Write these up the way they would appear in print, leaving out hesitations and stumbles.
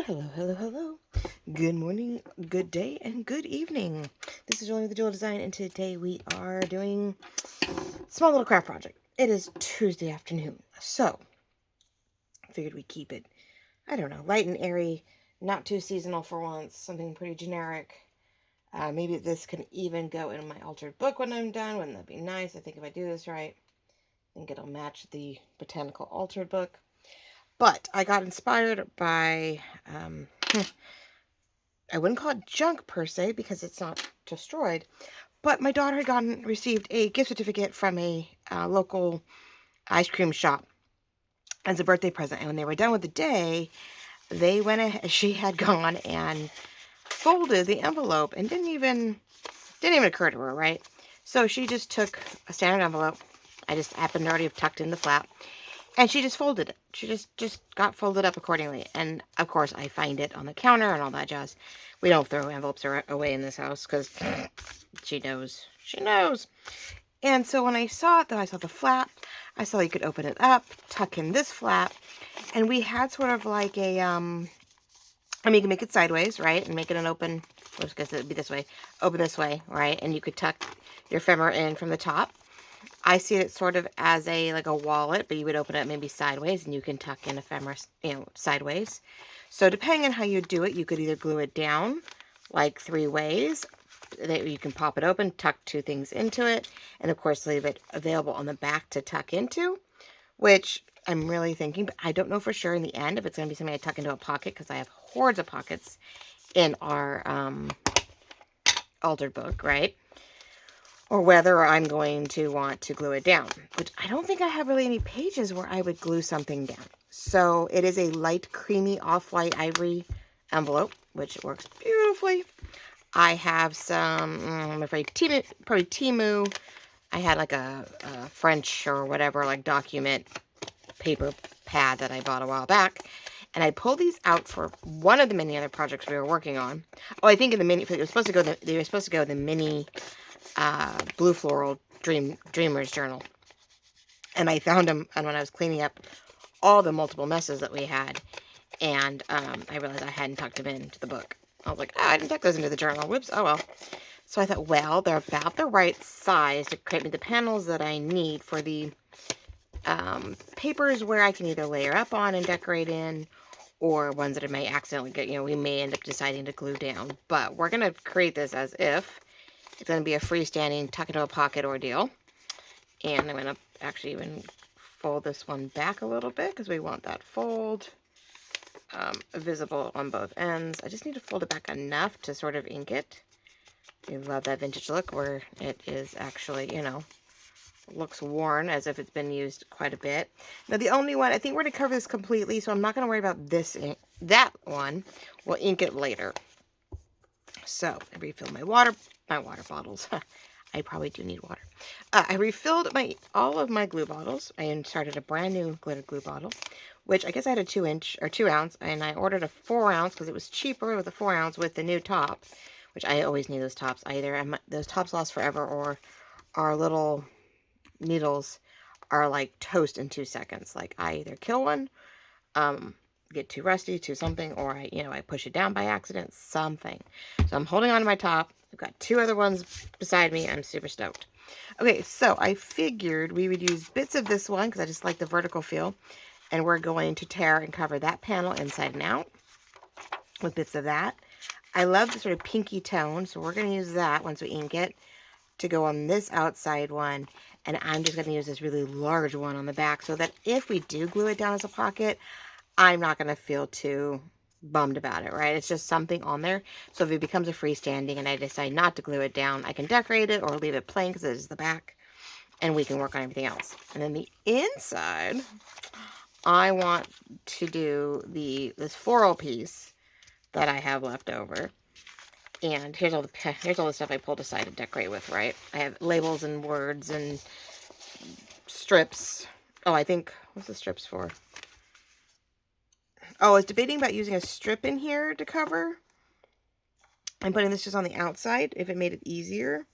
Hello, hello, hello. Good morning, good day, and good evening. This is Julie with the Jewel Design, and today we are doing a small little craft project. It is Tuesday afternoon, so I figured we'd keep it, I don't know, light and airy, not too seasonal for once, something pretty generic. Maybe this can even go in my altered book when I'm done. Wouldn't that be nice? I think if I do this right, I think it'll match the botanical altered book. But I got inspired by I wouldn't call it junk per se because it's not destroyed, but my daughter had received a gift certificate from a local ice cream shop as a birthday present. And when they were done with the day, they went ahead, she had gone and folded the envelope and didn't even occur to her, right? So she just took a standard envelope. I just happened to already have tucked in the flap. And she just folded it. She just got folded up accordingly. And, of course, I find it on the counter and all that jazz. We don't throw envelopes away in this house because she knows. She knows. And so when I saw it, though, I saw the flap. I saw you could open it up, tuck in this flap. And we had sort of like a, I mean, you can make it sideways, right? And make it an open, I guess it would be this way. Open this way, right? And you could tuck your ephemera in from the top. I see it sort of as like a wallet, but you would open it maybe sideways and you can tuck in ephemera, sideways. So depending on how you do it, you could either glue it down like 3 ways. You can pop it open, tuck 2 things into it, and of course leave it available on the back to tuck into, which I'm really thinking, but I don't know for sure in the end if it's going to be something I tuck into a pocket because I have hordes of pockets in our altered book, right? Or whether I'm going to want to glue it down, which I don't think I have really any pages where I would glue something down. So it is a light, creamy, off-white ivory envelope, which works beautifully. I have some, I'm afraid, probably Temu. I had like a French or whatever, like document paper pad that I bought a while back. And I pulled these out for one of the many other projects we were working on. Oh, I think in the mini, they were supposed to go in the mini Blue Floral Dreamer's Journal. And I found them, and when I was cleaning up all the multiple messes that we had, and I realized I hadn't tucked them into the book. I was like, oh, I didn't tuck those into the journal. Whoops, oh well. So I thought, well, they're about the right size to create me the panels that I need for the papers where I can either layer up on and decorate in, or ones that I may accidentally get, we may end up deciding to glue down. But we're going to create this as if it's going to be a freestanding tuck into a pocket ordeal. And I'm going to actually even fold this one back a little bit because we want that fold visible on both ends. I just need to fold it back enough to sort of ink it. I love that vintage look where it is actually, looks worn as if it's been used quite a bit. Now the only one, I think we're going to cover this completely, so I'm not going to worry about that one. We'll ink it later. So I refilled my water bottles. I probably do need water. I refilled all of my glue bottles. I started a brand new glitter glue bottle, which I guess I had a 2 ounce, and I ordered a 4 ounce because it was cheaper with a 4 ounce with the new top, which I always need those tops. Those tops last forever, or our little needles are like toast in 2 seconds. Like I either kill one, get too rusty, too something, or I push it down by accident, something. So I'm holding on to my top. I've got 2 other ones beside me. I'm super stoked. Okay, so I figured we would use bits of this one because I just like the vertical feel. And we're going to tear and cover that panel inside and out with bits of that. I love the sort of pinky tone, so we're going to use that once we ink it to go on this outside one. And I'm just going to use this really large one on the back so that if we do glue it down as a pocket, I'm not going to feel too bummed about it, right? It's just something on there. So if it becomes a freestanding and I decide not to glue it down, I can decorate it or leave it plain because it is the back. And we can work on everything else. And then the inside, I want to do this floral piece that I have left over. And here's all the stuff I pulled aside to decorate with, right? I have labels and words and strips. Oh, I think, what's the strips for? Oh, I was debating about using a strip in here to cover. I'm putting this just on the outside if it made it easier.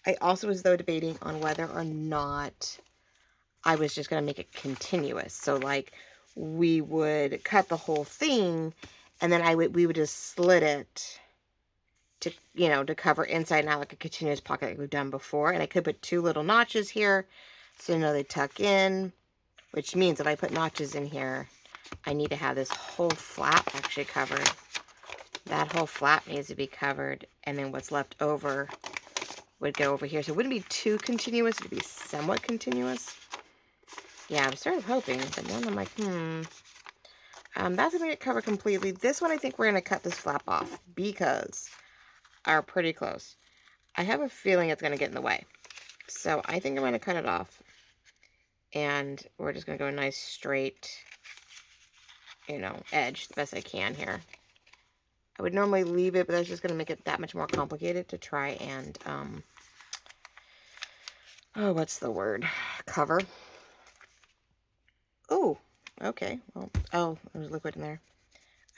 I also was, though, debating on whether or not I was just going to make it continuous. So, like, we would cut the whole thing And then we would just slit it to, you know, to cover inside and out like a continuous pocket like we've done before. And I could put 2 little notches here so you know they tuck in, which means if I put notches in here, I need to have this whole flap actually covered. That whole flap needs to be covered, and then what's left over would go over here. So it wouldn't be too continuous, it'd be somewhat continuous. Yeah, I'm sort of hoping, but then I'm like, that's gonna get covered completely. This one, I think we're gonna cut this flap off because are pretty close. I have a feeling it's gonna get in the way. So I think I'm gonna cut it off, and we're just gonna go a nice straight, you know, edge the best I can here. I would normally leave it, but that's just gonna make it that much more complicated to try and, oh, what's the word? Cover. Oh, okay. Well, oh, there's liquid in there.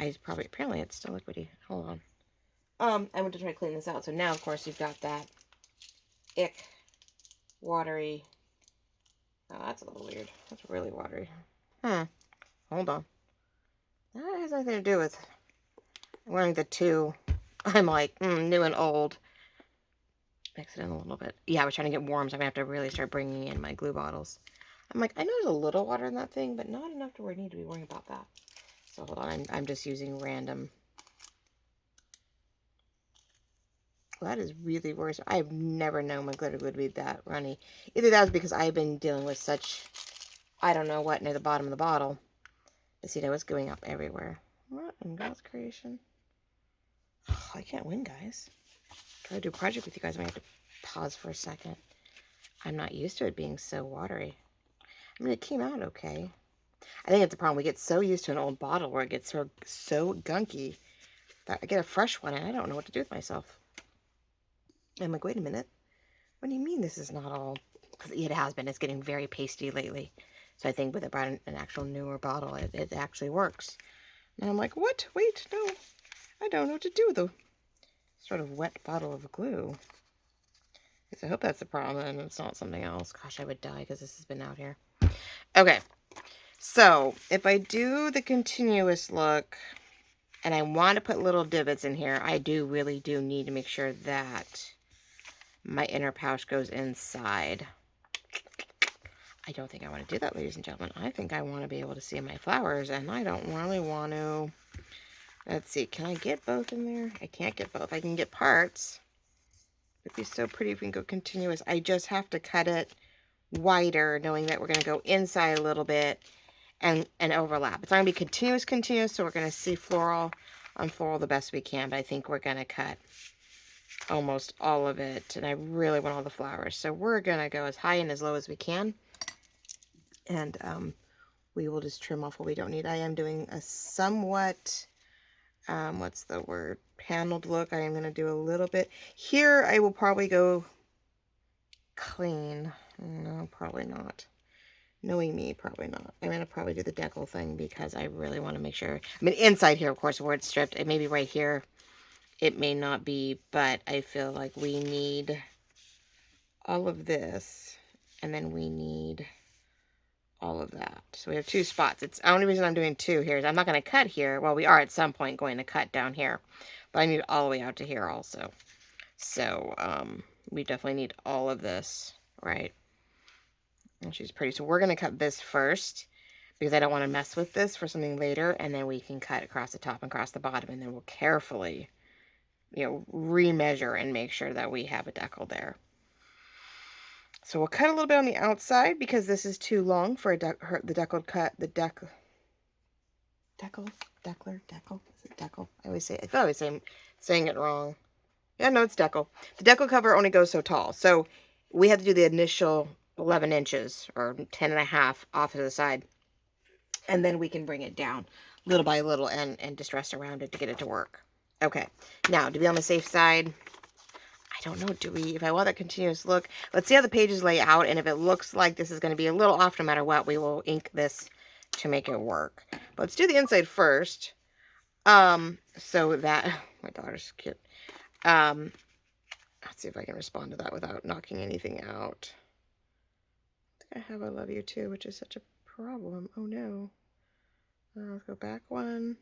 Apparently it's still liquidy. Hold on. I went to try to clean this out. So now, of course, you've got that ick, watery. Oh, that's a little weird. That's really watery. Hold on. That has nothing to do with wearing the two. I'm like, new and old. Mix it in a little bit. Yeah, I was trying to get warm, so I'm going to have to really start bringing in my glue bottles. I'm like, I know there's a little water in that thing, but not enough to where I need to be worrying about that. So hold on, I'm just using random. Well, that is really worse. I've never known my glitter glue would be that runny. Either that was because I've been dealing with such, I don't know what, near the bottom of the bottle. But see, that was going up everywhere. What in God's creation? Oh, I can't win, guys. Try to do a project with you guys. I might have to pause for a second. I'm not used to it being so watery. I mean, it came out okay. I think it's a problem. We get so used to an old bottle where it gets so gunky that I get a fresh one and I don't know what to do with myself. I'm like, wait a minute. What do you mean this is not all? Because it has been. It's getting very pasty lately. So I think with an actual newer bottle, it actually works. And I'm like, what? Wait, no. I don't know what to do with a sort of wet bottle of glue. I hope that's the problem and it's not something else. Gosh, I would die because this has been out here. Okay. So if I do the continuous look and I want to put little divots in here, I really do need to make sure that my inner pouch goes inside. I don't think I want to do that, ladies and gentlemen. I think I want to be able to see my flowers, and I don't really want to. Let's see, can I get both in there? I can't get both. I can get parts. It'd be so pretty if we can go continuous. I just have to cut it wider, knowing that we're going to go inside a little bit and overlap. It's not going to be continuous, so we're going to see floral on floral the best we can, but I think we're going to cut almost all of it, and I really want all the flowers. So we're going to go as high and as low as we can, and we will just trim off what we don't need. I am doing a somewhat, what's the word, paneled look. I am going to do a little bit. Here I will probably go clean. No, probably not. Knowing me, probably not. I'm going to probably do the decal thing because I really want to make sure. I mean, inside here, of course, where it's stripped. It may be right here. It may not be, but I feel like we need all of this. And then we need all of that. So we have 2 spots. It's the only reason I'm doing 2 here is I'm not going to cut here. Well, we are at some point going to cut down here. But I need all the way out to here also. So we definitely need all of this, right? And she's pretty. So we're going to cut this first because I don't want to mess with this for something later. And then we can cut across the top and across the bottom. And then we'll carefully, you know, remeasure and make sure that we have a decal there. So we'll cut a little bit on the outside because this is too long for the decal cut. The decal. Is it decal? I always say, saying it wrong. Yeah, no, it's decal. The decal cover only goes so tall. So we have to do the initial 11 inches or 10 and a half off to the side. And then we can bring it down little by little and distress around it to get it to work. Okay. Now, to be on the safe side, I don't know, if I want that continuous look, let's see how the pages lay out. And if it looks like this is going to be a little off no matter what, we will ink this to make it work. But let's do the inside first. So that, my daughter's cute. Let's see if I can respond to that without knocking anything out. I think I have I love you too, which is such a problem. Oh no. Let's go back one.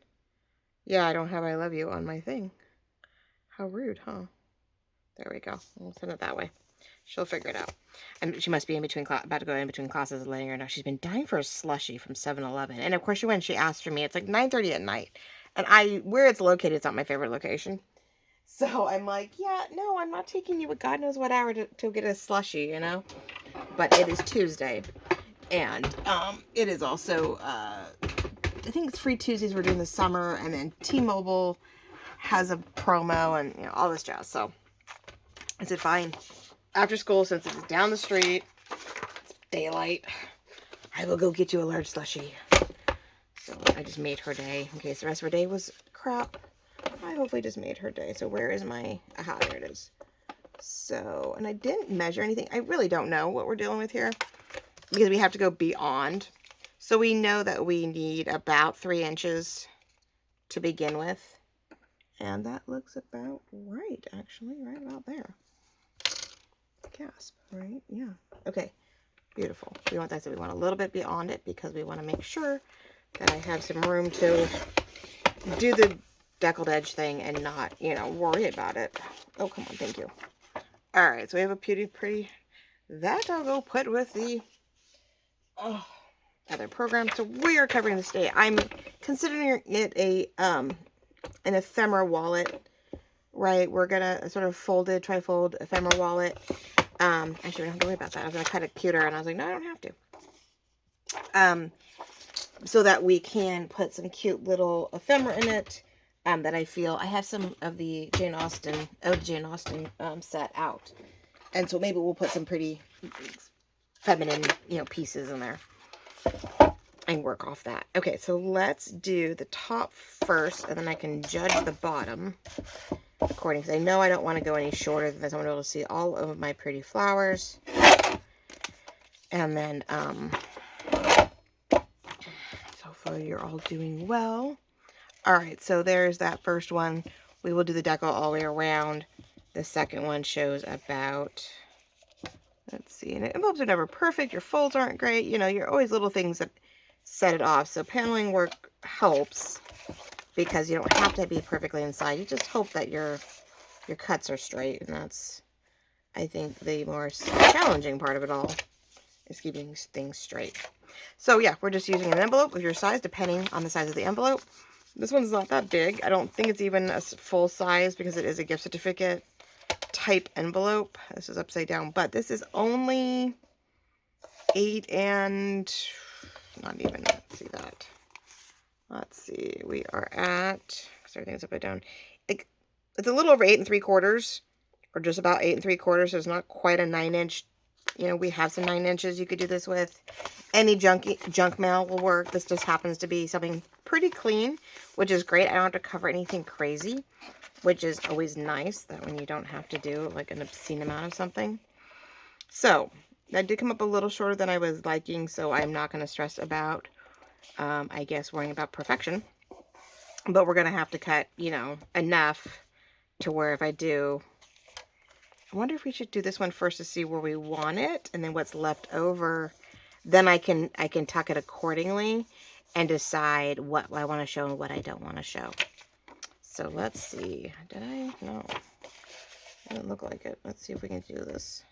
Yeah, I don't have I love you on my thing. How rude, huh? There we go. We'll send it that way. She'll figure it out. And she must be in between about to go in between classes and letting her know. She's been dying for a slushie from 7-Eleven. And of course, when she asked for me, it's like 9:30 at night. And where it's located, it's not my favorite location. So I'm like, yeah, no, I'm not taking you at God knows what hour to get a slushie, you know? But it is Tuesday. And it is also, I think it's free Tuesdays we're doing this summer. And then T-Mobile has a promo and, you know, all this jazz. So I said, fine. After school, since it's down the street, it's daylight, I will go get you a large slushie. So I just made her day in case the rest of her day was crap. I hopefully just made her day. So where is my, aha, there it is. So, and I didn't measure anything. I really don't know what we're dealing with here because we have to go beyond. So we know that we need about 3 inches to begin with. And that looks about right, actually, right about there. Gasp, right? Yeah. Okay. Beautiful. We want that, so we want a little bit beyond it because we want to make sure that I have some room to do the deckled edge thing and not, you know, worry about it. Oh, come on. Thank you. All right. So we have a pretty, that I'll go put with the other program. So we are covering this day. I'm considering it an ephemera wallet, right? We're going to sort of trifold ephemera wallet. Actually, we don't have to worry about that. I was going to cut it cuter, and I was like, no, I don't have to. So that we can put some cute little ephemera in it, that I feel, I have some of the Jane Austen set out. And so maybe we'll put some pretty feminine, you know, pieces in there and work off that. Okay, so let's do the top first, and then I can judge the bottom according, because I know I don't want to go any shorter than this. I want to be able to see all of my pretty flowers. And then, so far you're all doing well. All right, so there's that first one. We will do the decal all the way around. The second one shows about, let's see, and envelopes are never perfect. Your folds aren't great. You know, you're always little things that set it off. So paneling work helps because you don't have to be perfectly inside. You just hope that your cuts are straight, and that's, I think, the more challenging part of it all is keeping things straight. So yeah, we're just using an envelope of your size, depending on the size of the envelope. This one's not that big. I don't think it's even a full size because it is a gift certificate type envelope. This is upside down, but this is only 8 and not even, let's see that. Let's see, we are at, because everything's upside down. It's a little over 8 3/4, or just about 8 3/4, so it's not quite a 9-inch. You know, we have some 9 inches you could do this with. Any junk mail will work. This just happens to be something pretty clean, which is great. I don't have to cover anything crazy, which is always nice, that when you don't have to do like an obscene amount of something. So that did come up a little shorter than I was liking, so I'm not going to stress about, I guess, worrying about perfection. But we're going to have to cut, you know, enough to where if I do, I wonder if we should do this one first to see where we want it, and then what's left over, then I can tuck it accordingly and decide what I want to show and what I don't want to show. So let's see. Did I? No. It doesn't look like it. Let's see if we can do this.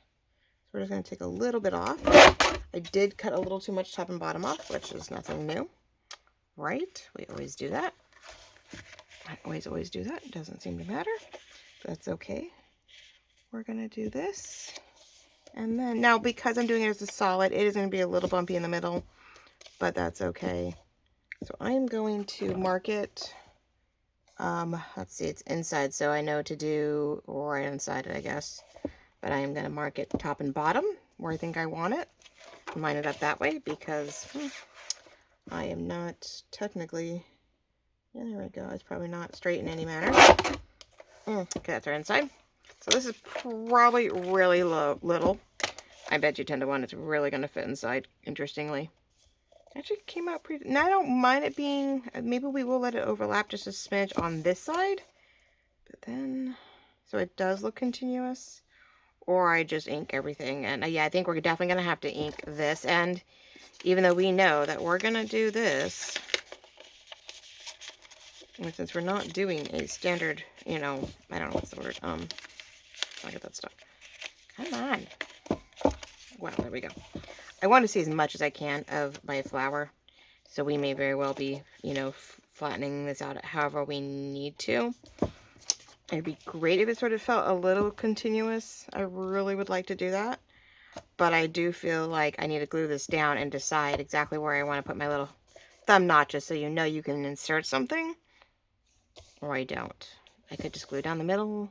So we're just going to take a little bit off. I did cut a little too much top and bottom off, which is nothing new. Right? We always do that. I always do that. It doesn't seem to matter. That's okay. We're going to do this. And then, now because I'm doing it as a solid, it is going to be a little bumpy in the middle, but that's okay. So I'm going to mark it. Let's see, it's inside, so I know to do right inside it, I guess. But I am going to mark it top and bottom where I think I want it. Line it up that way because I am not technically, yeah, there we go. It's probably not straight in any manner. Okay, that's our inside. So this is probably really little. I bet you 10 to 1 it's really going to fit inside, interestingly. Actually came out pretty, now I don't mind it being, maybe we will let it overlap just a smidge on this side. But then, so it does look continuous. Or I just ink everything. And yeah, I think we're definitely going to have to ink this end. Even though we know that we're going to do this And since we're not doing a standard, you know, I don't know what's the word, I'll get that stuck. Come on. Wow, there we go. I want to see as much as I can of my flower. So we may very well be, you know, flattening this out however we need to. It'd be great if it sort of felt a little continuous. I really would like to do that. But I do feel like I need to glue this down and decide exactly where I want to put my little thumb notches so you know you can insert something. Or I don't. I could just glue down the middle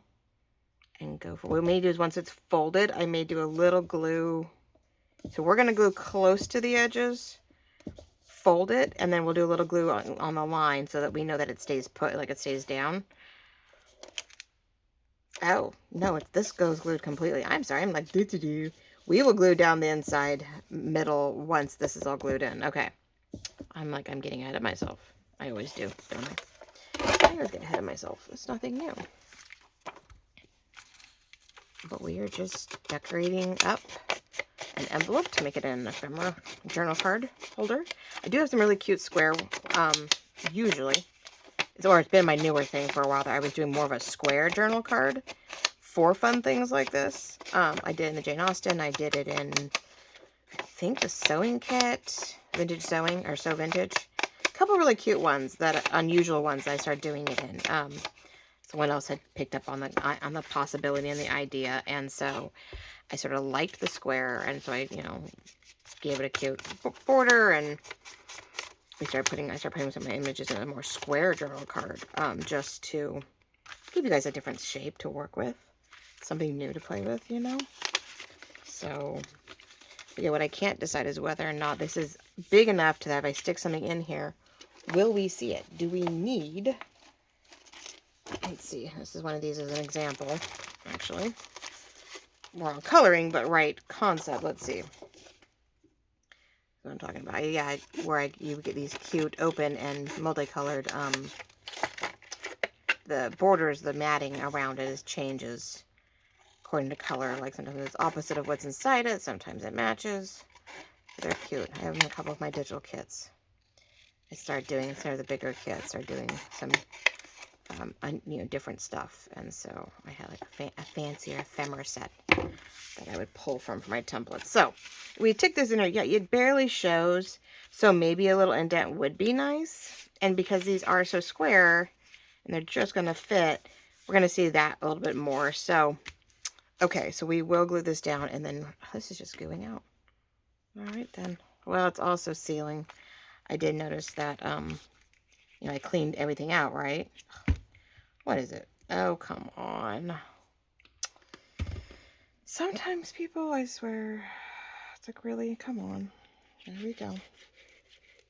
and go for what we may do is once it's folded, I may do a little glue. So we're going to glue close to the edges, fold it, and then we'll do a little glue on the line so that we know that it stays put, like it stays down. Oh, no, this goes glued completely. I'm sorry, I'm like, doo-doo-doo. We will glue down the inside middle once this is all glued in. Okay. I'm getting ahead of myself. I always do, don't I? I always get ahead of myself. It's nothing new. But we are just decorating up an envelope to make it an ephemera journal card holder. I do have some really cute square, usually. It's been my newer thing for a while that I was doing more of a square journal card for fun things like this. I did it in the Jane Austen. I did it in, I think, the sewing kit, vintage sewing, or sew vintage. A couple really cute ones, unusual ones that I started doing it in. Someone else had picked up on the possibility and the idea, and so I sort of liked the square, and so I, you know, gave it a cute border, and I started putting some of my images in a more square journal card, just to give you guys a different shape to work with, something new to play with, you know. So, yeah, what I can't decide is whether or not this is big enough to that if I stick something in here, will we see it? Do we need? Let's see. This is one of these as an example, actually. More on coloring, but right concept. Let's see. What I'm talking about. Yeah, you get these cute open and multicolored, the borders, the matting around it changes according to color. Like sometimes it's opposite of what's inside it, sometimes it matches. They're cute. I have them in a couple of my digital kits. I started doing, instead of the bigger kits, are doing some, you know, different stuff. And so I had like a fancier ephemera set that I would pull from for my templates. So we took this in there. Yeah, it barely shows. So maybe a little indent would be nice. And because these are so square and they're just going to fit, we're going to see that a little bit more. So, okay, so we will glue this down, and then this is just gooing out. All right, then. Well, it's also sealing. I did notice that, you know, I cleaned everything out, right? What is it? Oh, come on. Sometimes people, I swear, it's like, really? Come on. There we go.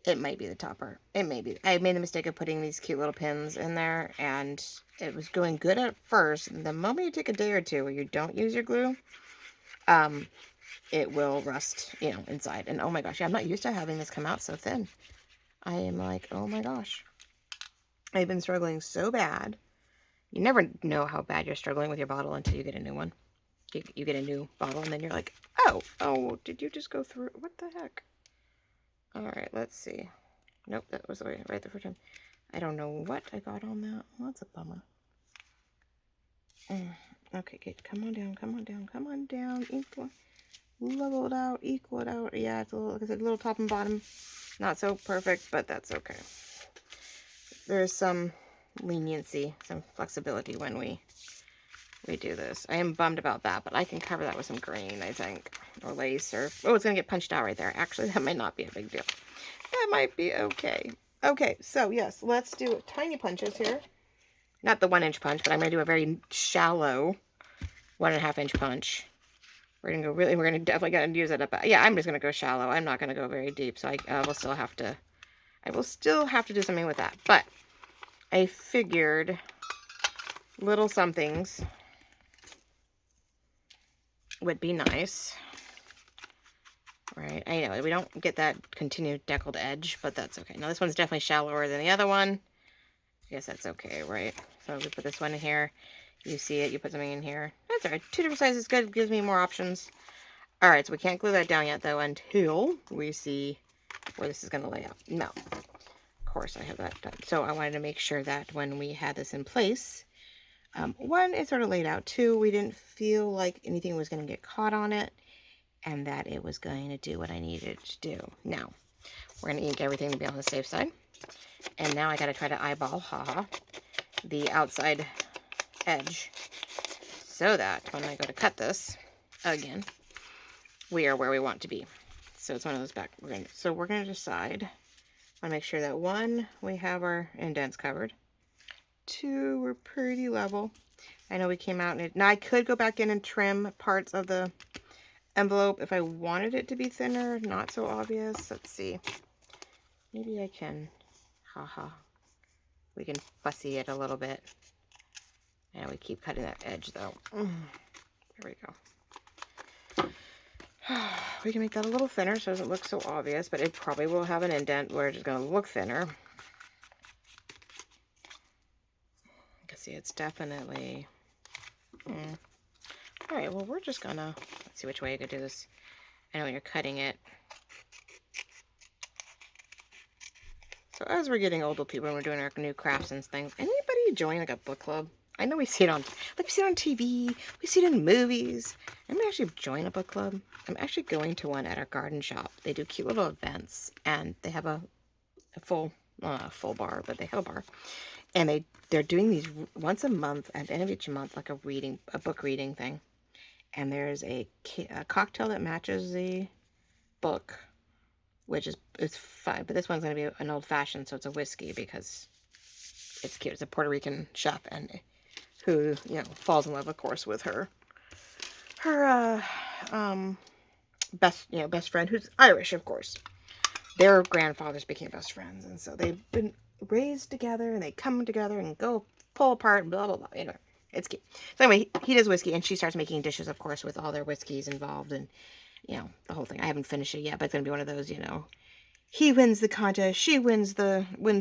It might be the topper. It may be. I made the mistake of putting these cute little pins in there, and it was going good at first. And the moment you take a day or two where you don't use your glue, it will rust, you know, inside. And oh my gosh, I'm not used to having this come out so thin. I am like, oh my gosh. I've been struggling so bad. You never know how bad you're struggling with your bottle until you get a new one. You get a new bottle, and then you're like, oh, did you just go through? What the heck? All right, let's see. Nope, that was right the first time. I don't know what I got on that. Well, that's a bummer. Okay, good. Come on down, come on down, come on down. Level it out, equal it out. Yeah, it's a little, like I said, a little top and bottom. Not so perfect, but that's okay. There's some leniency, some flexibility when we do this. I am bummed about that, but I can cover that with some green, I think, or lace, or, oh, it's going to get punched out right there. Actually, that might not be a big deal. That might be okay. Okay, so yes, let's do tiny punches here. Not the 1-inch punch, but I'm going to do a very shallow 1.5-inch punch. We're going to definitely going to use it up. Yeah, I'm just going to go shallow. I'm not going to go very deep, so I will still have to do something with that. But I figured little somethings would be nice. Right, I know we don't get that continued deckled edge, but that's okay. Now this one's definitely shallower than the other one. I guess that's okay, right? So we put this one in here. You see it, you put something in here. That's all right. 2 different sizes good, gives me more options. All right, so we can't glue that down yet though until we see where this is going to lay out. Now, of course, I have that done. So I wanted to make sure that when we had this in place, one, it's sort of laid out. Two, we didn't feel like anything was going to get caught on it, and that it was going to do what I needed to do. Now, we're going to ink everything to be on the safe side. And now I got to try to eyeball, haha, the outside edge so that when I go to cut this, again, we are where we want to be. So it's one of those back. We're going to decide. I want to make sure that one, we have our indents covered. Two, we're pretty level. I know we came out and it, now I could go back in and trim parts of the envelope if I wanted it to be thinner, not so obvious. Let's see. Maybe I can, haha. We can fussy it a little bit. And we keep cutting that edge though. There we go. We can make that a little thinner so it doesn't look so obvious, but it probably will have an indent where it's going to look thinner. You can see it's definitely... All right, well, we're just going to... Let's see which way I could do this. I know when you're cutting it. So as we're getting older people and we're doing our new crafts and things, anybody join like a book club? I know we see it on, like we see it on TV, we see it in movies. I'm gonna actually join a book club. I'm actually going to one at our garden shop. They do cute little events, and they have a full, not a full bar, but they have a bar. And they're doing these once a month, at the end of each month, like a book reading thing. And there's a cocktail that matches the book, which is fine. But this one's gonna be an old fashioned, so it's a whiskey because it's cute. It's a Puerto Rican chef, and who, you know, falls in love, of course, with her best friend, who's Irish, of course. Their grandfathers became best friends, and so they've been raised together, and they come together and go pull apart, and blah, blah, blah. Anyway, it's cute. So anyway, he does whiskey, and she starts making dishes, of course, with all their whiskeys involved, and, you know, the whole thing. I haven't finished it yet, but it's going to be one of those, you know, he wins the contest, she wins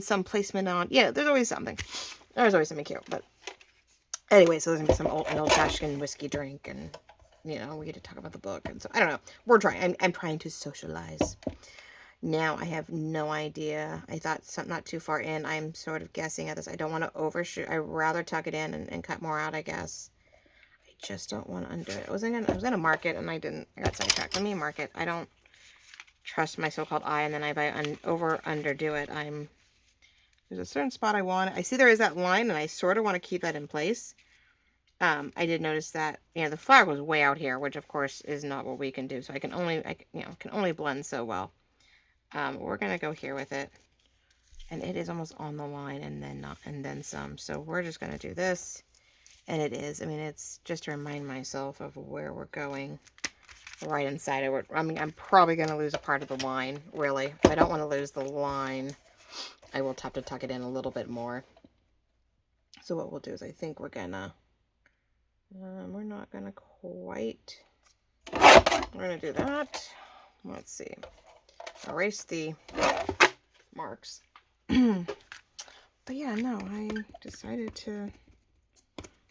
some placement on, yeah, there's always something. There's always something cute, but anyway, so there's going to be an old-fashioned whiskey drink, and, you know, we get to talk about the book, and so, I don't know, we're trying, I'm trying to socialize. Now, I have no idea. I thought something not too far in. I'm sort of guessing at this. I don't want to overshoot. I'd rather tuck it in and cut more out, I guess. I just don't want to undo it. I was gonna mark it, and I didn't. I got sidetracked. Let me mark it. I don't trust my so-called eye, and then if I underdo it, there's a certain spot I want. I see there is that line, and I sort of want to keep that in place. I did notice that, you know, the flower was way out here, which of course is not what we can do. So I can only blend so well. We're gonna go here with it, and it is almost on the line, and then some. So we're just gonna do this, and it is. I mean, it's just to remind myself of where we're going. Right inside of it. I mean, I'm probably gonna lose a part of the line. Really, if I don't want to lose the line, I will have to tuck it in a little bit more. So what we'll do is, I think we're gonna. We're not gonna quite. We're gonna do that. Let's see. Erase the marks. But yeah, no, I decided to.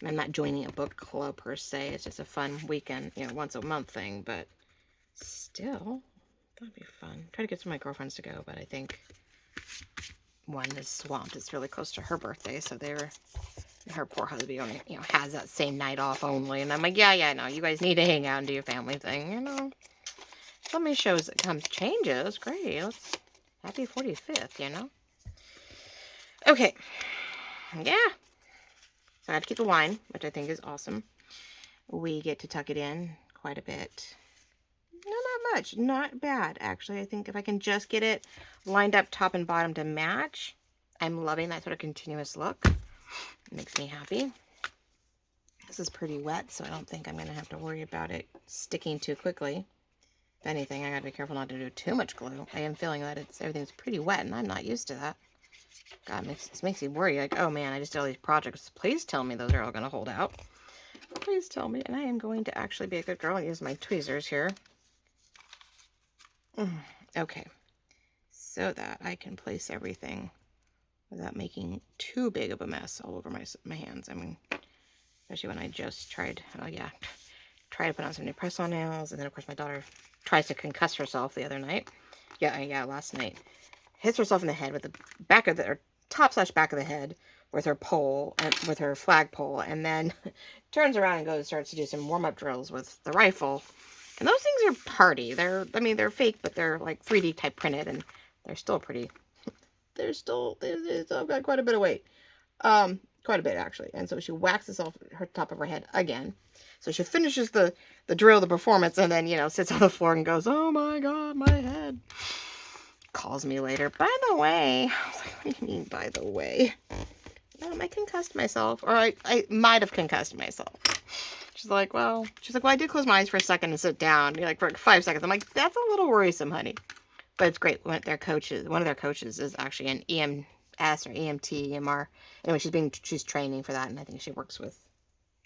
I'm not joining a book club per se. It's just a fun weekend, you know, once a month thing. But still, that'd be fun. Try to get some of my girlfriends to go, but I think one is swamped. It's really close to her birthday, so her poor husband only, you know, has that same night off only. And I'm like, yeah, no, you guys need to hang out and do your family thing, you know. So many shows that comes changes. Great. Happy 45th, you know. Okay. Yeah. So I have to keep the line, which I think is awesome. We get to tuck it in quite a bit. No, not much. Not bad, actually. I think if I can just get it lined up top and bottom to match, I'm loving that sort of continuous look. It makes me happy. This is pretty wet, so I don't think I'm going to have to worry about it sticking too quickly. If anything, I got to be careful not to do too much glue. I am feeling that everything's pretty wet, and I'm not used to that. God, this makes me worry. Like, oh man, I just did all these projects. Please tell me those are all going to hold out. Please tell me. And I am going to actually be a good girl and use my tweezers here. Okay. So that I can place everything without making too big of a mess all over my hands. I mean, especially when I just tried to put on some new press-on nails. And then, of course, my daughter tries to concuss herself the other night. Yeah, last night. hits herself in the head with the back of the, or top slash back of the head with her pole, and with her flagpole, and then turns around and starts to do some warm-up drills with the rifle. And those things are party. I mean, they're fake, but they're like 3D type printed, and they're still pretty. They've got quite a bit of weight. Quite a bit, actually. And so she whacks this off her top of her head again. So she finishes the drill, the performance, and then, sits on the floor and goes, "Oh my God, my head." Calls me later. "By the way," I was like, "What do you mean, by the way?" "I concussed myself." Or I might have concussed myself. She's like, well, I did close my eyes for a second and sit down, for 5 seconds. I'm like, "That's a little worrisome, honey." But it's great. One of their coaches is actually an EMS or EMT, EMR. Anyway, she's training for that, and I think she works with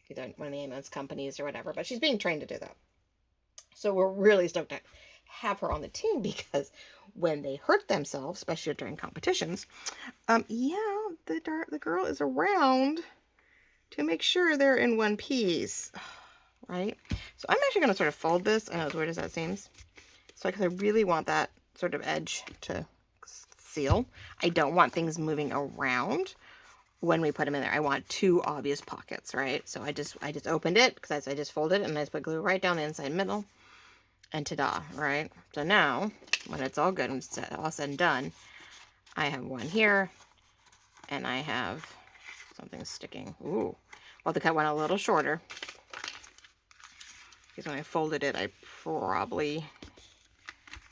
either one of the ambulance companies or whatever, but she's being trained to do that. So we're really stoked to have her on the team, because when they hurt themselves, especially during competitions, the girl is around to make sure they're in one piece, right? So I'm actually going to sort of fold this. I know, as weird as that seems. So, because I really want that sort of edge to seal. I don't want things moving around when we put them in there. I want 2 obvious pockets, right? So I just opened it, because I just folded it, and I just put glue right down the inside middle, and ta-da, right? So now, when it's all good and it's all said and done, I have one here, and I have something sticking. Ooh. Well, to cut one a little shorter, because when I folded it, I probably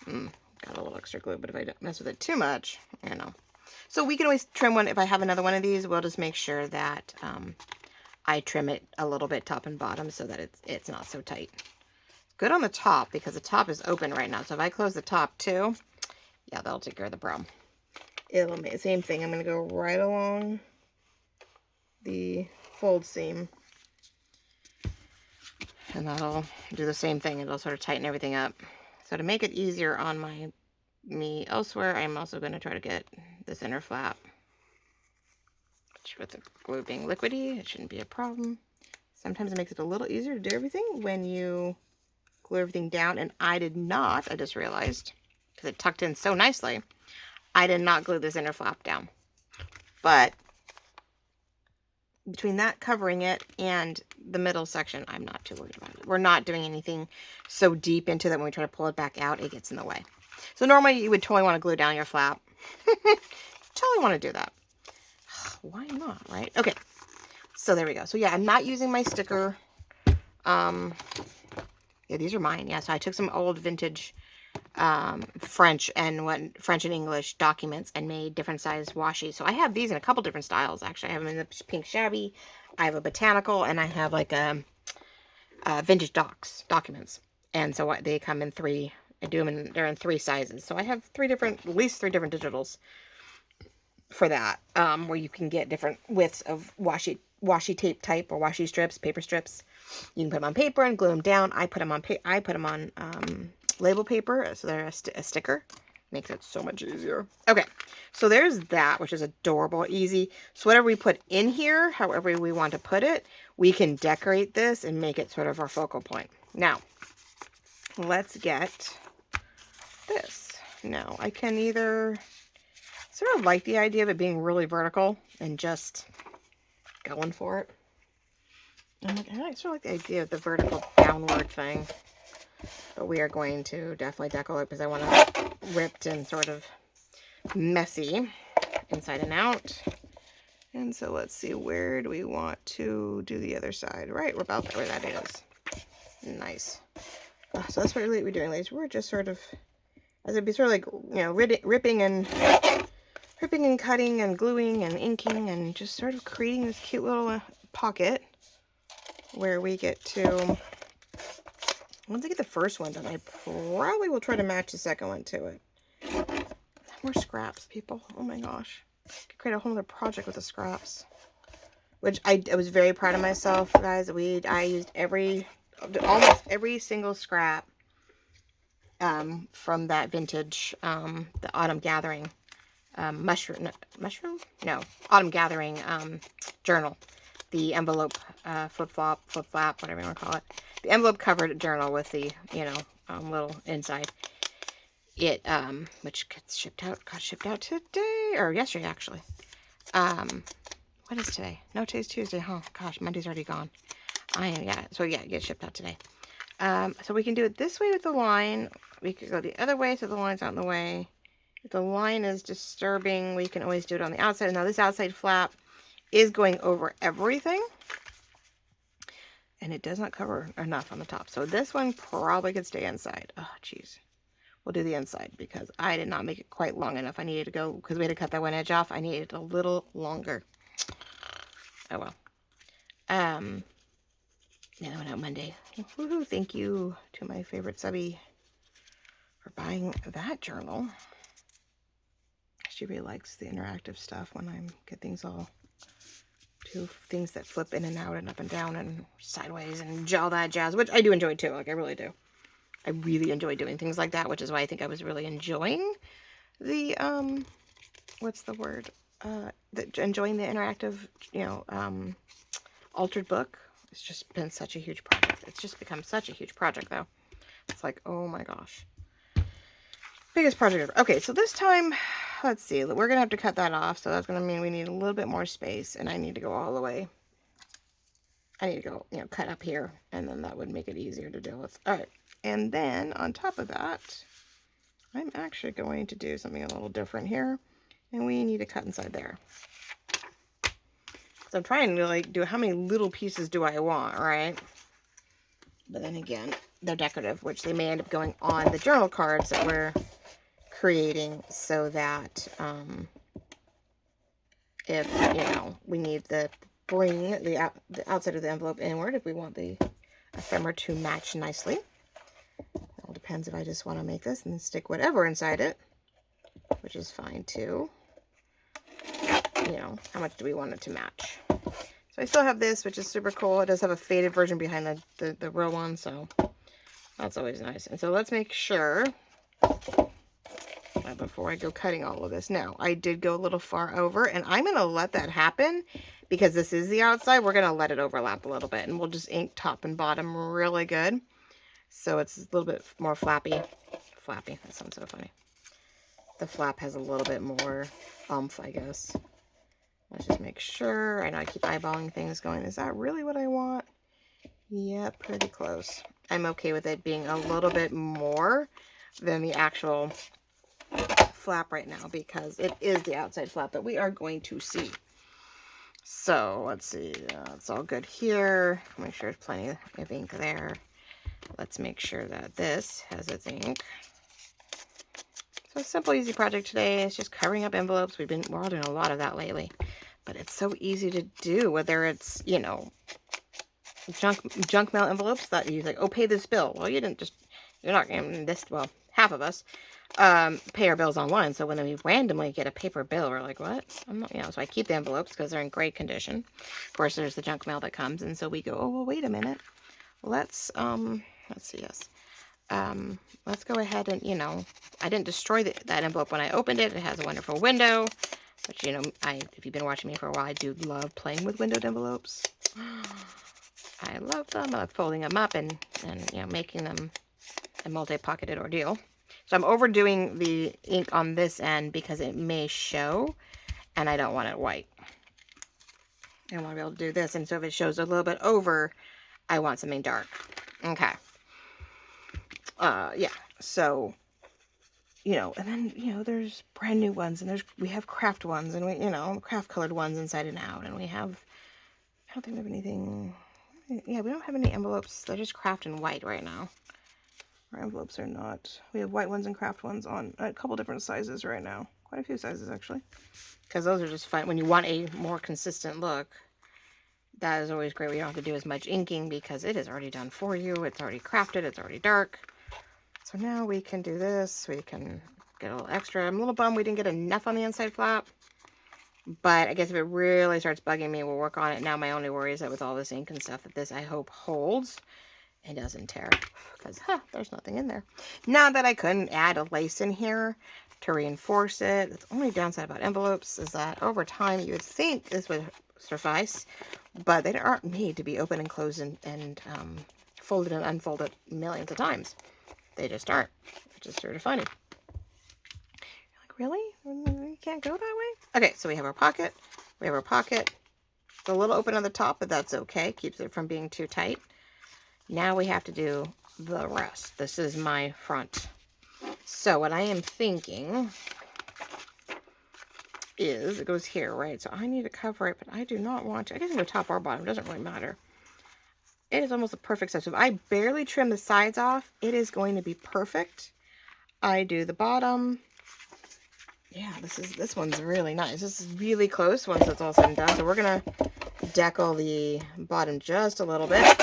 got a little extra glue, but if I don't mess with it too much, So we can always trim one. If I have another one of these, we'll just make sure that I trim it a little bit top and bottom so that it's not so tight. Good on the top, because the top is open right now. So if I close the top too, yeah, that'll take care of the problem. It'll make the same thing. I'm going to go right along the fold seam, and that'll do the same thing. It'll sort of tighten everything up. So to make it easier on me elsewhere, I'm also going to try to get this inner flap, which, with the glue being liquidy, it shouldn't be a problem. Sometimes it makes it a little easier to do everything when you glue everything down, and I did not, I just realized, because it tucked in so nicely, I did not glue this inner flap down. But between that covering it and the middle section, I'm not too worried about it. We're not doing anything so deep into that when we try to pull it back out, it gets in the way. So normally you would totally want to glue down your flap. Totally want to do that. Why not, right? Okay. So there we go. So yeah, I'm not using my sticker. Yeah, these are mine. Yeah, so I took some old vintage French and English documents and made different size washi. So I have these in a couple different styles, actually. I have them in the pink shabby, I have a botanical, and I have like a vintage documents. And so they come in 3. I do them they're in 3 sizes. So I have at least 3 different digitals for that, where you can get different widths of washi tape type, or washi strips, paper strips. You can put them on paper and glue them down. I put them on label paper, so they're a sticker. Makes it so much easier. Okay, so there's that, which is adorable, easy. So whatever we put in here, however we want to put it, we can decorate this and make it sort of our focal point. Now, let's get this. Now, I can either sort of like the idea of it being really vertical and just going for it. I sort of like the idea of the vertical downward thing. But we are going to definitely deco it, because I want it ripped and sort of messy inside and out. And so let's see, where do we want to do the other side? Right, we're about where that is. Nice. So that's what we're doing, ladies. We're just sort of, as it'd be sort of like, ripping and cutting and gluing and inking and just sort of creating this cute little pocket where we get to, once I get the first one done, I probably will try to match the second one to it. More scraps, people. Oh my gosh. I could create a whole other project with the scraps. Which I was very proud of myself, guys. I used almost every single scrap from that vintage, the Autumn Gathering Autumn Gathering journal. The envelope, flip-flap, whatever you want to call it. The envelope covered journal with the, little inside. it, which gets got shipped out today, or yesterday, actually. What is today? No, today's Tuesday, huh? Gosh, Monday's already gone. Yeah, so yeah, it gets shipped out today. So we can do it this way with the line. We could go the other way so the line's out in the way. If the line is disturbing, we can always do it on the outside. Now this outside flap is going over everything, and it does not cover enough on the top. So this one probably could stay inside. Oh, jeez. We'll do the inside because I did not make it quite long enough. I needed to go, because we had to cut that one edge off, I needed it a little longer. Oh well. Yeah, that went out Monday. Woohoo, thank you to my favorite subby for buying that journal. She really likes the interactive stuff when I get things all, do things that flip in and out and up and down and sideways and all that jazz, which I do enjoy too. Like, I really do. I really enjoy doing things like that, which is why I think I was really enjoying the, what's the word? Enjoying the interactive, you know, altered book. It's just been such a huge project. It's just become such a huge project, though. It's like, oh my gosh. Biggest project ever. Okay, so this time, let's see. We're going to have to cut that off. So that's going to mean we need a little bit more space. And I need to go all the way. I need to go, you know, cut up here. And then that would make it easier to deal with. All right. And then on top of that, I'm actually going to do something a little different here. And we need to cut inside there. So I'm trying to, like, do how many little pieces do I want, right? But then again, they're decorative, which they may end up going on the journal cards that we're creating, so that if, you know, we need to bring the outside of the envelope inward, if we want the ephemera to match nicely. It all depends if I just want to make this and stick whatever inside it, which is fine too. You know, how much do we want it to match? So I still have this, which is super cool. It does have a faded version behind the real one, so that's always nice. And so let's make sure, before I go cutting all of this. Now, I did go a little far over, and I'm going to let that happen because this is the outside. We're going to let it overlap a little bit, and we'll just ink top and bottom really good. So it's a little bit more flappy. Flappy, that sounds so funny. The flap has a little bit more oomph, I guess. Let's just make sure. I know I keep eyeballing things going, is that really what I want? Yeah, pretty close. I'm okay with it being a little bit more than the actual flap right now because it is the outside flap that we are going to see. So let's see. It's all good here. Make sure there's plenty of ink there. Let's make sure that this has its ink. So a simple, easy project today. It's just covering up envelopes. We're all doing a lot of that lately. But it's so easy to do, whether it's, you know, junk mail envelopes that you like, oh, pay this bill. Well, you're not going to, well, half of us pay our bills online. So when we randomly get a paper bill, we're like, what? I'm not, you know, so I keep the envelopes because they're in great condition. Of course, there's the junk mail that comes. And so we go, oh, well, wait a minute. Let's see, yes. Let's go ahead and, you know, I didn't destroy that envelope when I opened it. It has a wonderful window. But, you know, if you've been watching me for a while, I do love playing with windowed envelopes. I love them. I love folding them up and you know, making them a multi-pocketed ordeal. So I'm overdoing the ink on this end because it may show, and I don't want it white. I want to be able to do this, and so if it shows a little bit over, I want something dark. Okay. Yeah, so, you know, and then, you know, there's brand new ones, and we have craft ones, and we, you know, craft colored ones inside and out, and we have, I don't think we have anything, yeah, we don't have any envelopes. They're just craft and white right now. Our envelopes are not, we have white ones and craft ones on a couple different sizes right now. Quite a few sizes, actually. Because those are just fine. When you want a more consistent look, that is always great. We don't have to do as much inking because it is already done for you. It's already crafted. It's already dark. So now we can do this. We can get a little extra. I'm a little bummed we didn't get enough on the inside flap. But I guess if it really starts bugging me, we'll work on it. Now my only worry is that with all this ink and stuff that this, I hope, holds and doesn't tear. Because, there's nothing in there. Now that I couldn't add a lace in here to reinforce it. The only downside about envelopes is that over time you would think this would suffice. But they aren't made to be open and closed and folded and unfolded millions of times. They just aren't, which is sort of funny. really? You can't go that way? Okay, so we have our pocket. We have our pocket. It's a little open on the top, but that's okay. Keeps it from being too tight. Now we have to do the rest. This is my front. So what I am thinking is, it goes here, right? So I need to cover it, but I do not want to. I guess I can go top or bottom. It doesn't really matter. It is almost a perfect size. So if I barely trim the sides off, it is going to be perfect. I do the bottom. Yeah, this one's really nice. This is really close once it's all said and done. So we're gonna decal the bottom just a little bit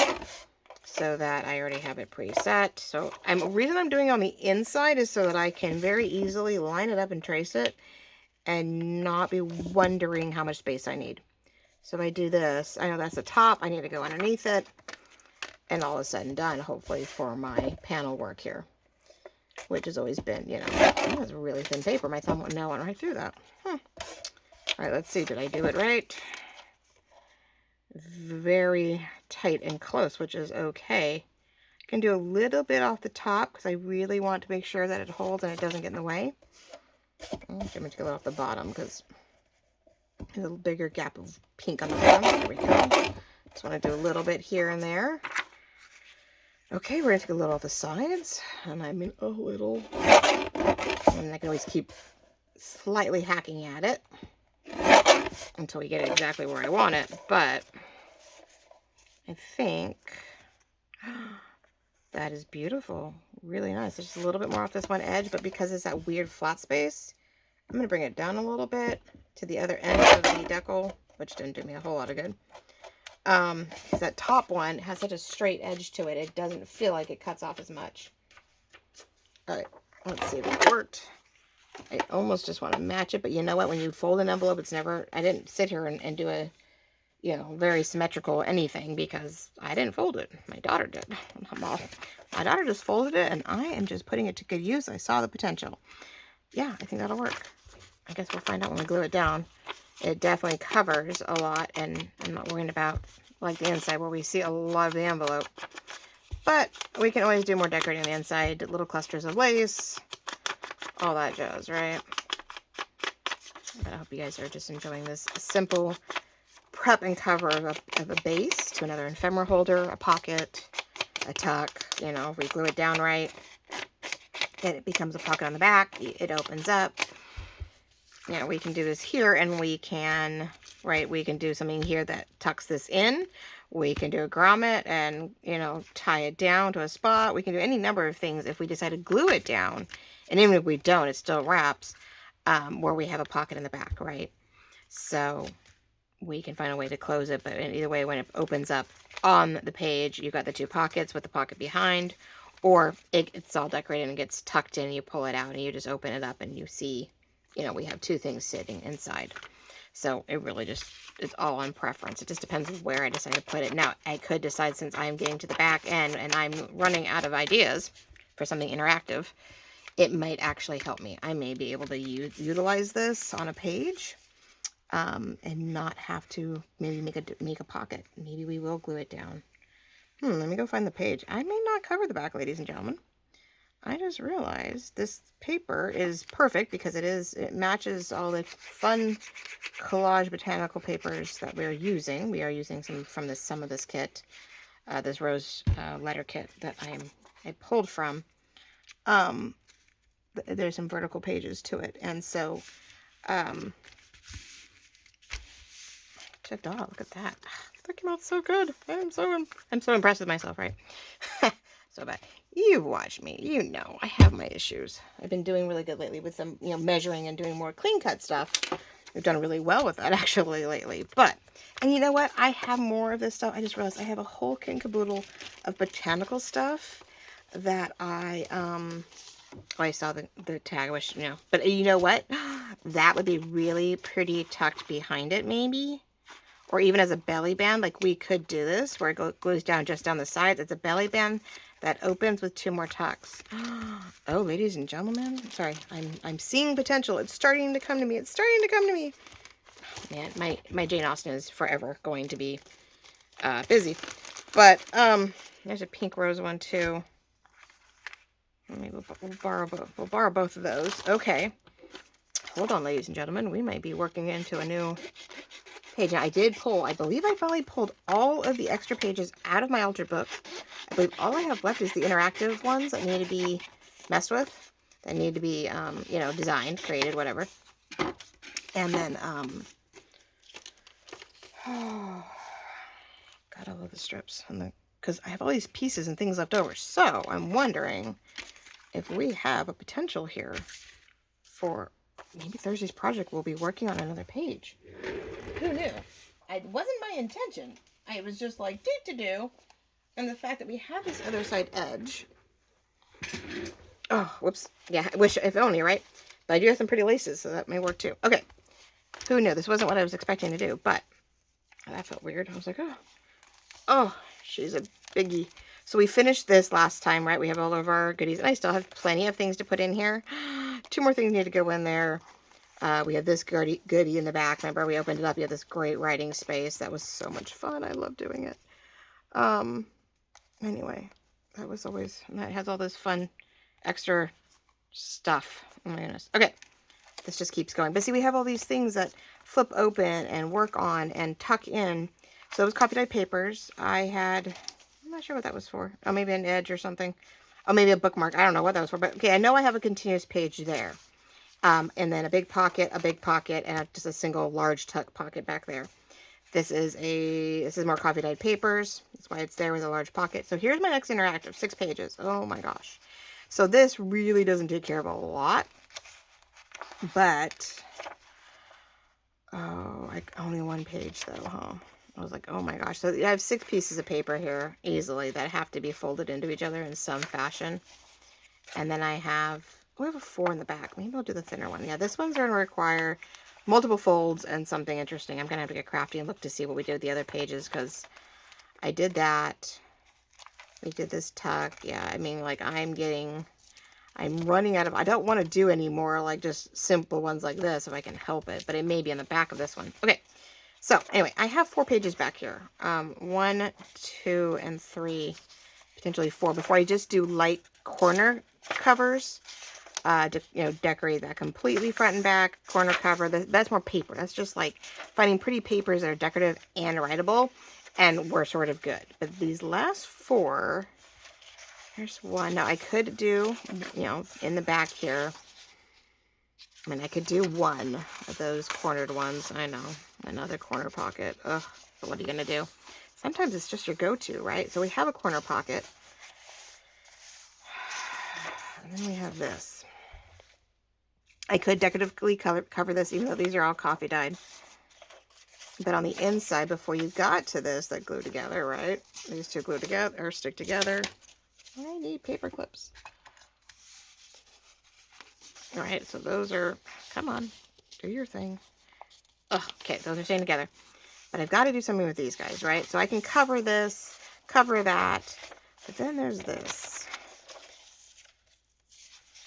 so that I already have it preset. So the reason I'm doing it on the inside is so that I can very easily line it up and trace it and not be wondering how much space I need. So if I do this, I know that's the top. I need to go underneath it, and all is said and done, hopefully, for my panel work here, which has always been, you know, that was really thin paper. My thumb went right through that. All right, let's see. Did I do it right? Very tight and close, which is okay. I can do a little bit off the top because I really want to make sure that it holds and it doesn't get in the way. I'm going to take a little off the bottom because there's a little bigger gap of pink on the bottom. There we go. Just want to do a little bit here and there. Okay, we're going to take a little off the sides, and I mean a little. And I can always keep slightly hacking at it until we get it exactly where I want it. But I think that is beautiful. Really nice. There's just a little bit more off this one edge, but because it's that weird flat space, I'm going to bring it down a little bit to the other end of the decal, which didn't do me a whole lot of good. Because that top one has such a straight edge to it, it doesn't feel like it cuts off as much. Alright, let's see if it worked. I almost just want to match it, but you know what? When you fold an envelope, it's never, I didn't sit here and do a, you know, very symmetrical anything because I didn't fold it. My daughter did. My daughter just folded it, and I am just putting it to good use. I saw the potential. Yeah, I think that'll work. I guess we'll find out when we glue it down. It definitely covers a lot, and I'm not worrying about like the inside where we see a lot of the envelope. But we can always do more decorating on the inside, little clusters of lace, all that jazz, right? But I hope you guys are just enjoying this simple prep and cover of a base to another ephemera holder, a pocket, a tuck. You know, if we glue it down right, then it becomes a pocket on the back. It opens up. You know, we can do this here, and we can, right, we can do something here that tucks this in. We can do a grommet and, you know, tie it down to a spot. We can do any number of things if we decide to glue it down. And even if we don't, it still wraps, where we have a pocket in the back, right? So we can find a way to close it, but either way, when it opens up on the page, you've got the two pockets with the pocket behind, or it's all decorated and gets tucked in, and you pull it out, and you just open it up, and you see, you know, we have two things sitting inside. So it really just is all on preference. It just depends on where I decide to put it. Now, I could decide, since I'm getting to the back end and I'm running out of ideas for something interactive, it might actually help me. I may be able to utilize this on a page and not have to maybe make a pocket. Maybe we will glue it down. Let me go find the page. I may not cover the back, ladies and gentlemen. I just realized this paper is perfect because it matches all the fun collage botanical papers that we're using. We are using some of this kit, this rose letter kit that I pulled from. There's some vertical pages to it, and so checked out. Look at that. That came out so good. I'm so impressed with myself, right? So bad. You've watched me. You know I have my issues. I've been doing really good lately with some, you know, measuring and doing more clean cut stuff. We've done really well with that actually lately. But, and you know what? I have more of this stuff. I just realized I have a whole kit and caboodle of botanical stuff that I saw the tag. I wish, you know. But you know what? That would be really pretty tucked behind it, maybe. Or even as a belly band. Like, we could do this where it goes down just down the sides. It's a belly band that opens with two more tucks. Oh, ladies and gentlemen. Sorry, I'm seeing potential. It's starting to come to me. It's starting to come to me. Man, my Jane Austen is forever going to be busy. But there's a pink rose one too. Maybe we'll borrow both of those. Okay. hold on, ladies and gentlemen. We might be working into a new page. Now, I did pull, I believe I finally pulled all of the extra pages out of my altered book. I believe all I have left is the interactive ones that need to be messed with, that need to be, you know, designed, created, whatever. And then, oh, got all of the strips, and because I have all these pieces and things left over. So I'm wondering if we have a potential here for maybe Thursday's project we'll be working on another page. Who knew? It wasn't my intention. I was just like, do. And the fact that we have this other side edge. Oh, whoops. Yeah, I wish, if only, right? But I do have some pretty laces, so that may work too. Okay. Who knew? This wasn't what I was expecting to do, but that felt weird. I was like, oh, she's a biggie. So we finished this last time, right? We have all of our goodies, and I still have plenty of things to put in here. 2 more things need to go in there. We have this goodie in the back. Remember, we opened it up. You have this great writing space. That was so much fun. I love doing it. Anyway, that was always, and that has all this fun extra stuff. Oh my goodness. Okay. This just keeps going. But see, we have all these things that flip open and work on and tuck in. So those copy dyed papers, I had, I'm not sure what that was for. Oh, maybe an edge or something. Oh, maybe a bookmark. I don't know what that was for. But okay, I know I have a continuous page there. And then a big pocket, and just a single large tuck pocket back there. This is more coffee dyed papers. That's why it's there with a large pocket. So here's my next interactive, 6 pages. Oh my gosh. So this really doesn't take care of a lot, but, oh, like only 1 page though, huh? I was like, oh my gosh. So I have 6 pieces of paper here easily that have to be folded into each other in some fashion. And then I have a 4 in the back. Maybe I'll do the thinner one. Yeah, this one's going to require multiple folds and something interesting. I'm going to have to get crafty and look to see what we did with the other pages, because I did that. We did this tuck. Yeah, I mean, like, I'm running out of, I don't want to do any more, like, just simple ones like this if I can help it, but it may be in the back of this one. Okay, so anyway, I have 4 pages back here. 1, 2, and 3, potentially 4, before I just do light corner covers. To, you know, decorate that completely front and back corner cover. That's more paper. That's just like finding pretty papers that are decorative and writable, and we're sort of good. But these last 4, here's 1. Now I could do, you know, in the back here, I mean, I could do 1 of those cornered ones. I know, another corner pocket. Ugh, but what are you gonna do? Sometimes it's just your go-to, right? So we have a corner pocket, and then we have this. I could decoratively cover this, even though these are all coffee dyed. But on the inside, before you got to this, that glue together, right? These 2 glue together, or stick together. I need paper clips. All right, so those are, come on, do your thing. Oh, okay, those are staying together. But I've got to do something with these guys, right? So I can cover this, cover that. But then there's this.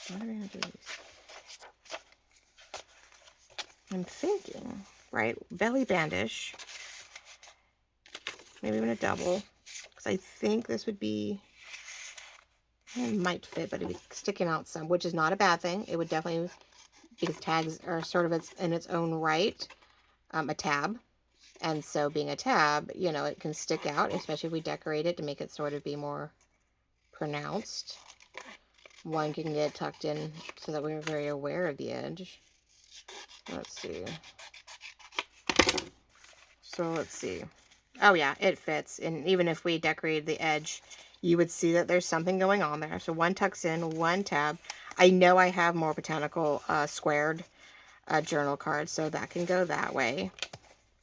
What are we going to do with these? I'm thinking, right, belly bandish, maybe even a double, because I think this would be, it might fit, but it'd be sticking out some, which is not a bad thing. It would definitely, because tags are sort of in its own right, a tab, and so being a tab, you know, it can stick out, especially if we decorate it to make it sort of be more pronounced. 1 can get tucked in so that we're very aware of the edge. Let's see. So let's see. Oh yeah, it fits. And even if we decorated the edge, you would see that there's something going on there. So 1 tucks in, 1 tab. I know I have more botanical squared journal cards, so that can go that way.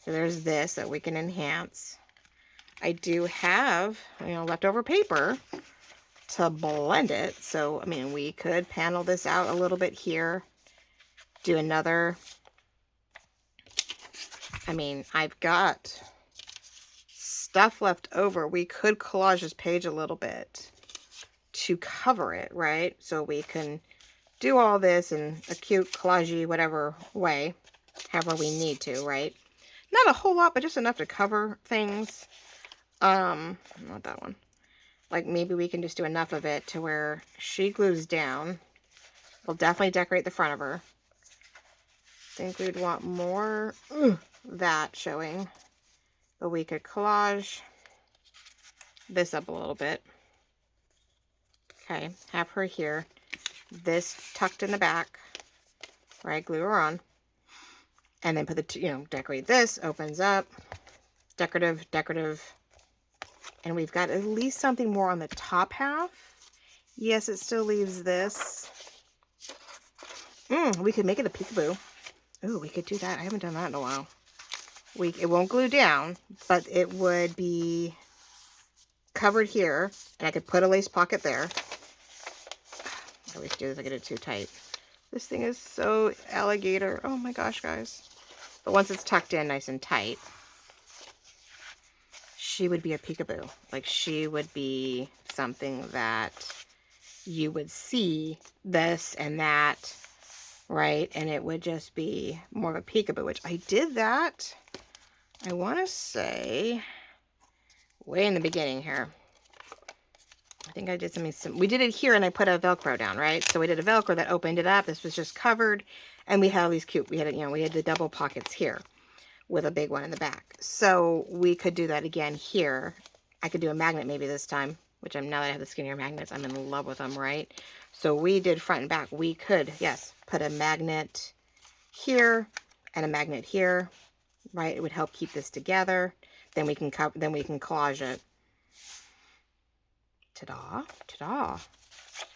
So there's this that we can enhance. I do have, you know, leftover paper to blend it. So, I mean, we could panel this out a little bit here. Do another, I mean, I've got stuff left over. We could collage this page a little bit to cover it, right? So we can do all this in a cute collagey whatever way, however we need to, right? Not a whole lot, but just enough to cover things. Not that one. Like, maybe we can just do enough of it to where she glues down. We'll definitely decorate the front of her. think we'd want more that showing. But we could collage this up a little bit. Okay, have her here. This tucked in the back, right? Glue her on. And then put the, decorate this, opens up. Decorative, decorative. And we've got at least something more on the top half. Yes, it still leaves this. We could make it a peekaboo. Ooh, we could do that. I haven't done that in a while. It won't glue down, but it would be covered here, and I could put a lace pocket there. I always do this. I get it too tight. This thing is so alligator. Oh my gosh, guys. But once it's tucked in nice and tight, she would be a peekaboo. Like, she would be something that you would see this and that, right? And it would just be more of a peekaboo, which I did that, I want to say, way in the beginning here. I think I did something, we did it here and I put a Velcro down, right? So we did a Velcro that opened it up. This was just covered, and we had all these cute, we had the double pockets here with a big one in the back. So we could do that again here. I could do a magnet maybe this time, which now that I have the skinnier magnets, I'm in love with them, right? So we did front and back. We could, yes, put a magnet here and a magnet here, right? It would help keep this together. Then we can collage it. Ta-da, ta-da.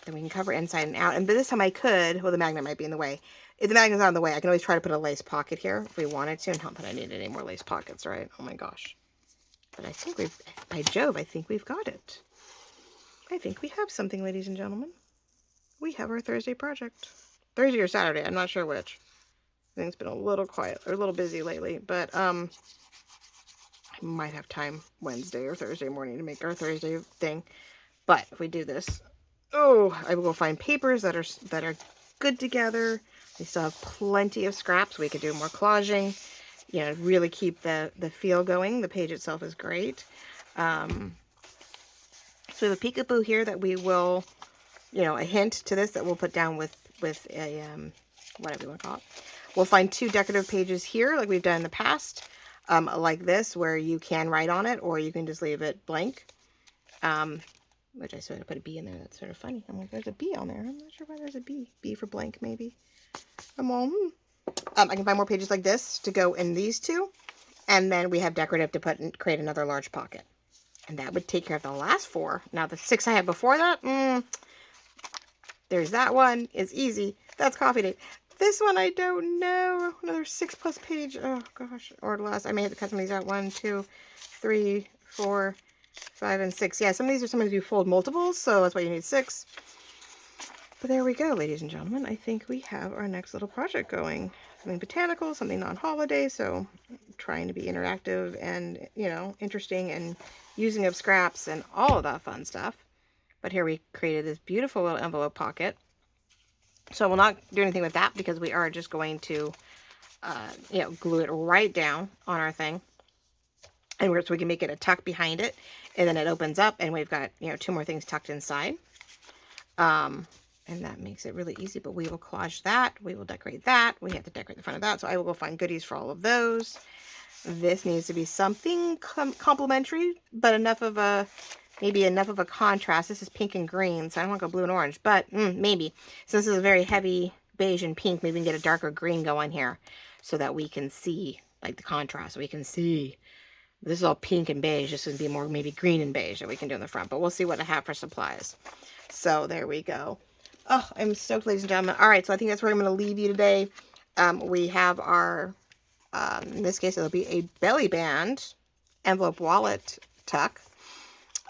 Then we can cover inside and out. And this time I could, well, the magnet might be in the way. If the magnet's not in the way, I can always try to put a lace pocket here if we wanted to. Not that I needed any more lace pockets, right? Oh my gosh. But I think by Jove, I think we've got it. I think we have something, ladies and gentlemen. We have our Thursday project. Thursday or Saturday, I'm not sure which. I think it's been a little quiet, or a little busy lately, but I might have time Wednesday or Thursday morning to make our Thursday thing. But if we do this, I will find papers that are good together. We still have plenty of scraps. We could do more collaging, really keep the feel going. The page itself is great. So we have a peekaboo here that we will, a hint to this that we'll put down with a, whatever you want to call it. We'll find 2 decorative pages here like we've done in the past, like this, where you can write on it, or you can just leave it blank. Which I sort of put a B in there. That's sort of funny. I'm like, there's a B on there. I'm not sure why there's a B. B for blank, maybe. I'm all, I can find more pages like this to go in these 2. And then we have decorative to create another large pocket. And that would take care of the last 4. Now, the 6 I had before that, there's that one. It's easy. That's coffee date. This one, I don't know. Another 6+ page. Oh, gosh. Or less. I may have to cut some of these out. 1, 2, 3, 4, 5, and 6. Yeah, some of these are sometimes you fold multiples, so that's why you need 6. But there we go, ladies and gentlemen. I think we have our next little project going. Something botanical, something non-holiday, so trying to be interactive and, interesting, and using of scraps and all of that fun stuff. But here we created this beautiful little envelope pocket. So we'll not do anything with that because we are just going to, glue it right down on our thing. And so we can make it a tuck behind it, and then it opens up, and we've got, 2 more things tucked inside. And that makes it really easy, but we will collage that. We will decorate that. We have to decorate the front of that, so I will go find goodies for all of those. This needs to be something complementary, but maybe enough of a contrast. This is pink and green, so I don't want to go blue and orange, but maybe. So this is a very heavy beige and pink. Maybe we can get a darker green going here so that we can see, like, the contrast. We can see. This is all pink and beige. This would be more maybe green and beige that we can do in the front, but we'll see what I have for supplies. So there we go. Oh, I'm stoked, ladies and gentlemen. All right, so I think that's where I'm going to leave you today. We have our, in this case, it'll be a belly band envelope wallet tuck.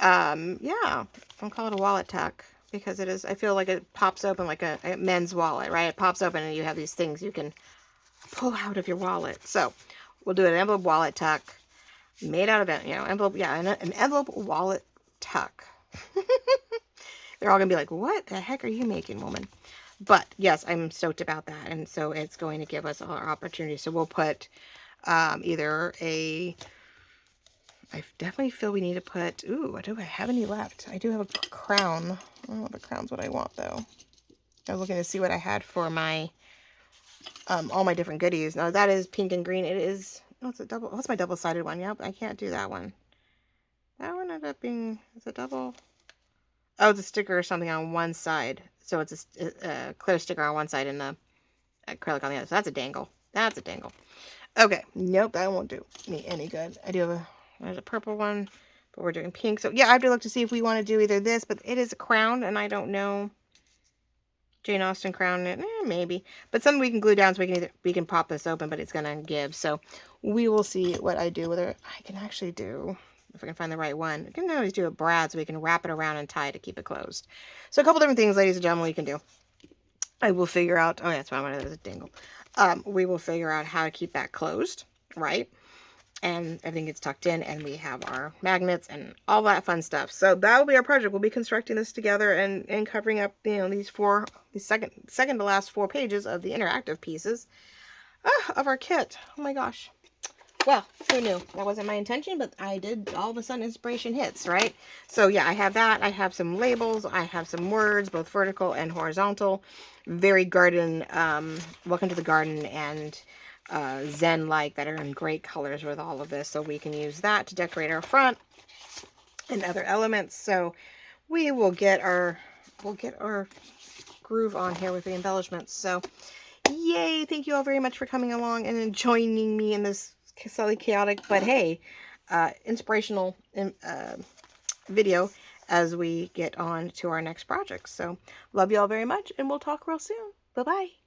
Yeah, I'll call it a wallet tuck because it is, I feel like it pops open like a men's wallet, right? It pops open and you have these things you can pull out of your wallet. So we'll do an envelope wallet tuck made out of, envelope, yeah, an envelope wallet tuck. They're all going to be like, what the heck are you making, woman? But, yes, I'm stoked about that. And so it's going to give us all our opportunities. So we'll put either a... I definitely feel we need to put... Ooh, do I have any left? I do have a crown. I don't know if the crown's what I want, though. I was looking to see what I had for my all my different goodies. Now that is pink and green. It is, oh, it's a double, what's my double-sided one? Yep, I can't do that one. That one ended up being, it's a double, oh, it's a sticker or something on one side. So it's a clear sticker on one side and a acrylic on the other. So that's a dangle. That's a dangle. Okay, nope, that won't do me any good. I do have there's a purple one, but we're doing pink. So yeah, I have to look to see if we want to do either this, but it is a crown, and I don't know. Jane Austen crown, maybe. But something we can glue down so we can pop this open, but it's gonna give. So we will see what I do with it. I can actually do, if I can find the right one, I can always do a brad so we can wrap it around and tie to keep it closed. So a couple different things, ladies and gentlemen, we can do. I will figure out, oh, that's why I wanted it as a dangle. We will figure out how to keep that closed, right? And everything gets tucked in, and we have our magnets and all that fun stuff. So that will be our project. We'll be constructing this together and covering up, you know, these second to last 4 pages of the interactive pieces of our kit. Oh my gosh. Well, who knew? That wasn't my intention, but I did. All of a sudden, inspiration hits, right? So yeah, I have that. I have some labels. I have some words, both vertical and horizontal. Very garden, welcome to the garden, and Zen-like, that are in great colors with all of this. So we can use that to decorate our front and other elements. So we will get our groove on here with the embellishments. So yay! Thank you all very much for coming along and joining me in this slightly chaotic, but hey, inspirational video as we get on to our next project. So love you all very much, and we'll talk real soon. Bye bye.